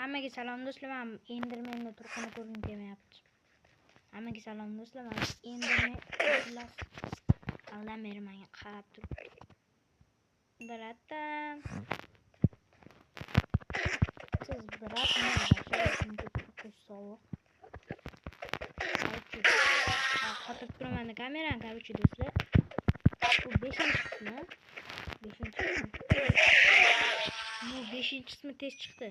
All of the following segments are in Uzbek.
Hammaga salom do'stlar. Men Endermanni turqini ko'rgim kelmayapti. Hammaga salom do'stlar. Men Enderman xullas aldan beri menga qarab turibdi. Bratdan. Siz bratni boshlaysiz sovuq. Qotib turaman kamerani, короче, do'stlar. Bu 5-qismi. 5-qismi. Bu 5-qismi tez chiqdi.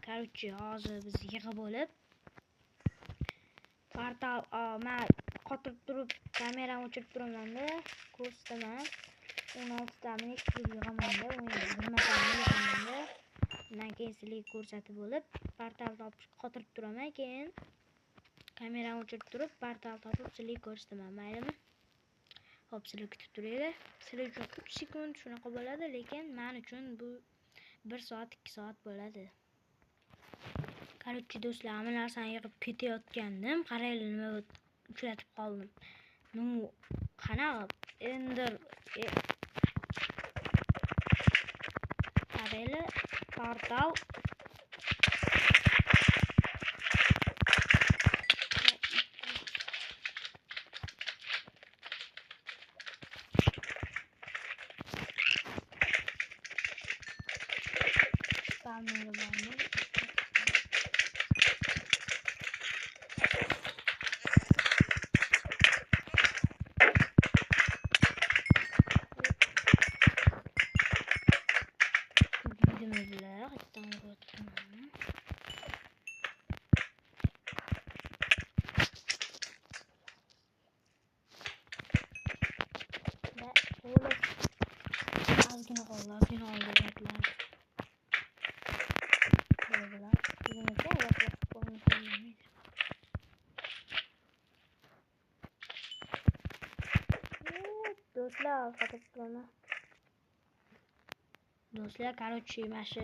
Короче, hozir biz yig'ib olib portal men qotib turib kamerani o'chirib turaman-da, ko'rsataman. 16 ta mini yig'aman-da, bir marta yig'aman-da. Undan keyin sizlarga ko'rsatib olib, portal topib qotirib turaman, keyin kamerani o'chirib turib, portal topib sizlarga ko'rsataman, maylimi? Xo'p, sizlar kutib turinglar. Sizlar uchun 3 sekund shunaqa bo'ladi, lekin men uchun bu 1 soat, 2 soat bo'ladi. Короче, do'stlar, hamma narsani yig'ib ketayotgandim. Qaranglar, nima uchratib qoldim. Nu, qanaqa Ender qaranglar, portal do'stlar, короче, mana shu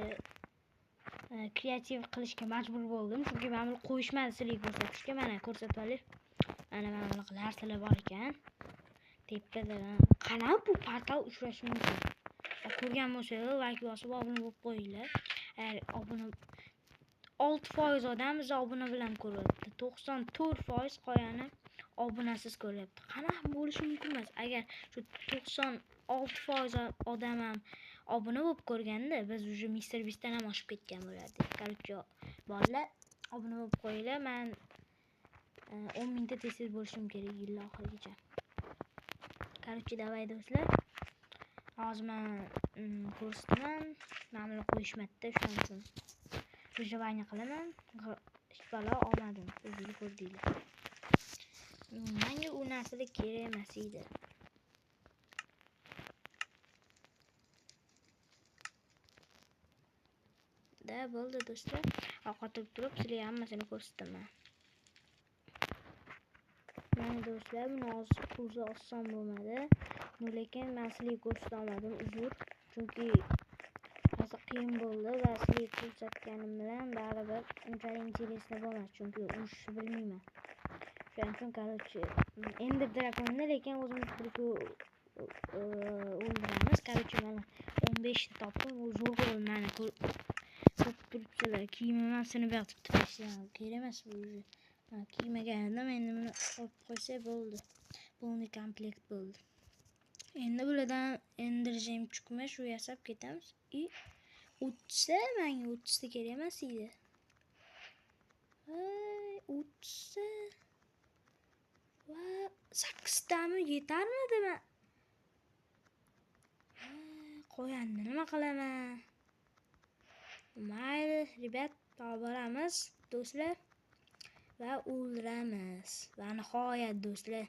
kreativ qilishga majbur bo'ldim, chunki men buni qo'yishmadi sizlarga ko'rsatishga. Mana ko'rsatib oling. Mana bunaqa narsalar bor ekan. Tepada qanaqa bu portal uchrashi mumkin. Ko'rgan bo'lsangiz, like bosib obuna bo'lib qo'yinglar. Agar obuna 6% odam bizni obuna bilan ko'ryapti. 94% qoyani obunasiz ko'ryapti. Qanaqa bo'lishi mumkin emas. Agar shu 96% odam ham obuna bo'lib ko'rganda, biz уже Mr. Beast'dan ham oshib ketgan bo'lardik. Короче, bolalar, obuna bo'lib qo'yinglar. Men 10 mingta tez bo'lishim kerak yil oxirigacha. Короче, davay do'stlar. Hozir men ko'rsataman. Men buni qo'yishmadi, shuning uchun выживание qilaman. Hech balo olmadim. O'zingiz ko'rdinglar. Menga u narsada kerak emas edi. Da bo'ldi do'stlar. Qotib turib sizlarga hammasini ko'rsataman. Mana do'stlar, buni o'zi oson bo'lmadi. Lekin men sizlarga ko'rsata olmadim, uzr. Chunki hozir qiyin bo'ldi va sizlarga ko'rsatganim bilan baribir unchalik интересно bo'lmadi, chunki urushni bilmayman. Shuning uchun, короче, Ender Dragonni lekin o'zimiz birga o'ldiramiz. Короче, mana 15 ta topdim, u zo'r bo'ldi. Mana ko'rib turibsizlar, kiyimim ham sinib yotibdi. Kerak emas bu. Kiymagandim, endi buni olib qo'ysa bo'ldi. Полный komplekt bo'ldi. Endi bulardan Ender jemchugni shu yasab ketamiz. И 30 ta, menga 30 ta kerak emas edi. 30 ta. Va 8 tami yetarmidi? Qo'yanni nima qilaman? Mayli, ribet, boramiz do'stlar va o'ldiramiz. Va nihoyat do'stlar,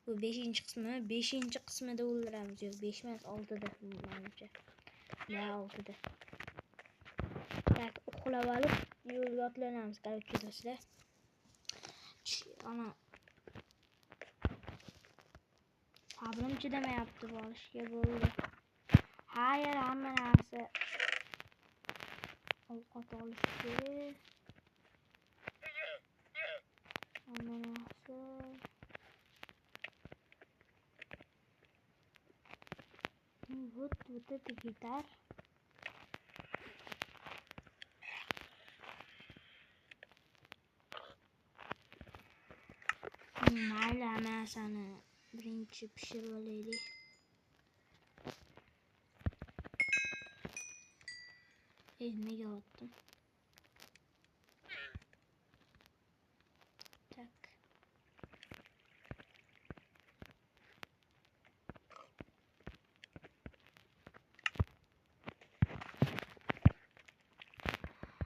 bu 5-qismi, 5-qismida o'ldiramiz. Yo'q, 5 emas, 6da menimcha. Va 6da. Tak, uxlab olib yo'lga otlanamiz, короче, do'stlar. Ana sabrim chidamayapti, borishga bo'ldi. Hayır, hamma narsa ovqat olish kerak. Hamma narsa вот это гитар. Mayli, hammasini birinchi pishirib olaylik. Nega otdim? Tak.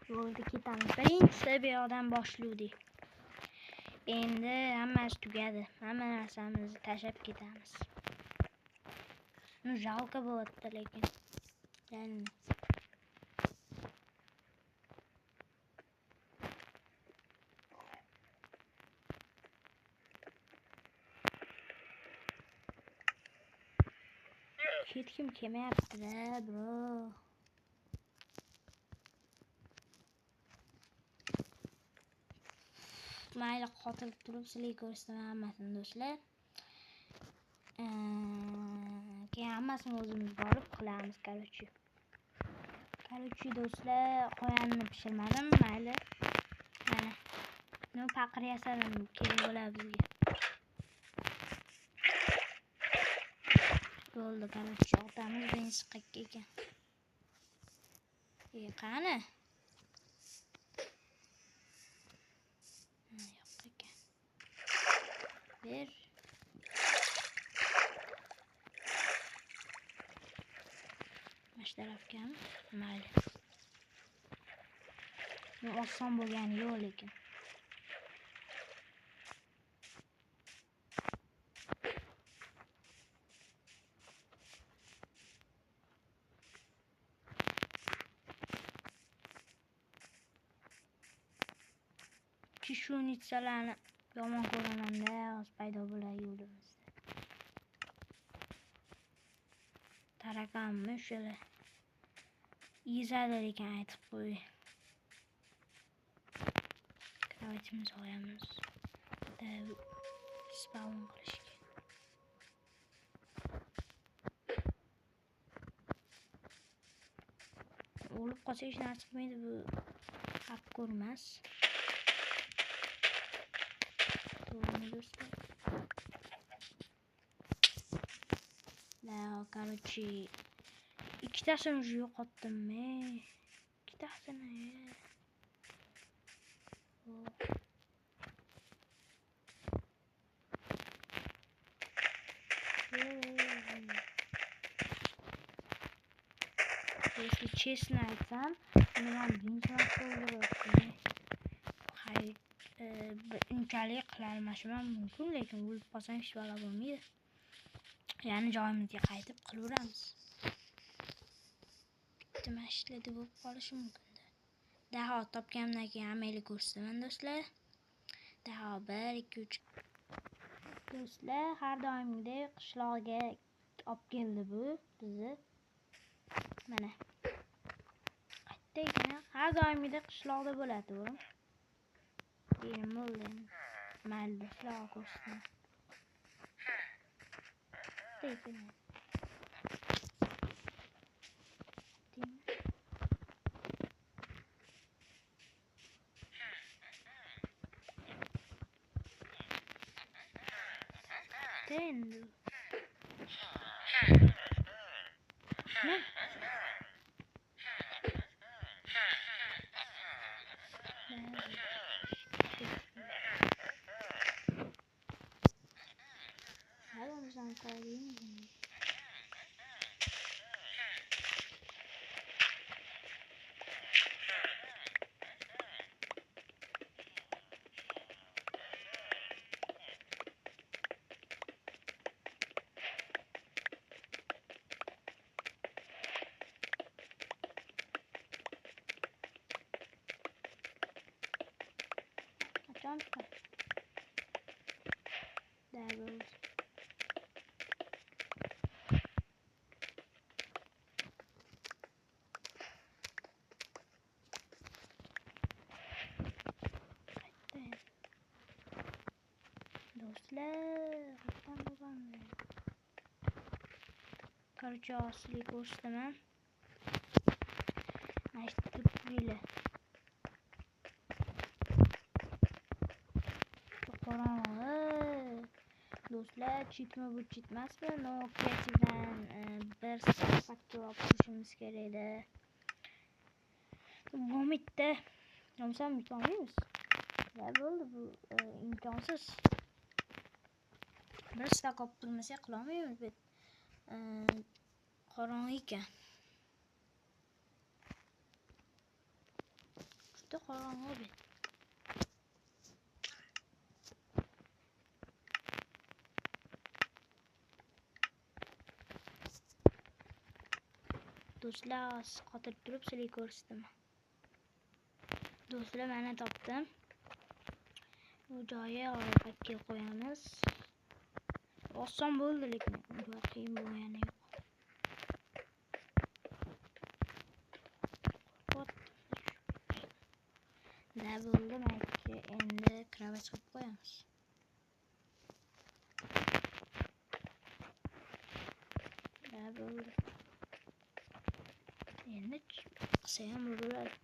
Bo'ldi, ketamiz. Birinchisi bu yoqdan boshlaydik. Endi hammasi tugadi. Hamma narsamizni tashlab ketamiz. Jalqa bo'lyapti lekin. Yani. Hech kim kelmayapti-da, bro. Mayli, qotilib turib sizlarga ko'rsataman hammasini do'stlar. Keyin hammasini o'zimiz borib qilamiz, короче. Do'stlar, qo'yanni pishirmadim, mayli. Mana. Nima paqir yasadim kerak bo'ladi bizga. Bo'ldi, короче, otamiz birinchi qayerga ekan? Qani? Yo'q ekan. Ber. Mana tarafgami? Mayli. Bu oson bo'lgani yo'q lekin. Chishunitsalarni yomon ko'raman-da, o'z paydo bo'ladi yo'limizda. Tarakanmi o'shalar? Yezadilar ekan, aytib qo'y. Kravatimizni olamiz. Spawn qilishga. O'lib qolsa hech narsa qilmaydi, bu haq ko'rmas. To'g'rimi do'stlar? Короче, ikkitasini уже yo'qotdim men. Ikkitasini. Если честно aytsam, men birinchi marta o'ldirayapman. Hayır, unchalik qilolmashim mumkin, lekin o'lib qolsam hech balo bo'lmaydi. Yani joyimizga qaytib qilaveramiz. Bitta mashitlarda bo'lib qolishi mumkin-da. Daho topganimdan keyin hammaga ko'rsataman do'stlar. Daho 1 2 3. Do'stlar, har doimgidek qishloqqa olib keldi bu bizni. Mana. Qayerda ekan? Har doimgidek qishloqda bo'ladi bu. Yerim bo'ldi. Mayli do'stlar, ko'rsataman. Tekin. Tendo. Ne? Vamos a un cariño. Çanta. Devils. Do'stlar, короче, asli ko'rsataman. Mana shu turli. Qorong'i. do'stlar, chitmi bu chitmasmi? No kreativdan bir safatga olib turishimiz kerak edi. Bu bitta nomsam yutolmaymiz. Ne bo'ldi bu imkonsiz. Bir stak olib turmasak qilolmaymiz bu. Qorong'i ekan. Juda qorong'i bu. Do'stlar, qotirib turib sizlarga ko'rsataman. Do'stlar, mana topdim. Bu joyi ro'yxatga qo'yamiz. Oson bo'ldi, lekin qiyin bo'lgani yo'q. Ne bo'ldi, mayli, endi kravat qilib qo'yamiz. Ne bo'ldi? Endi qilsa ham bo'laveradi.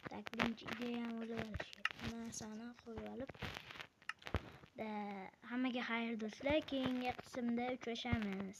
Tak, birinchi ideyam o'zgarishi. Narsani qo'yib olib, hammaga xayr do'stlar, keyingi qismda uchrashamiz.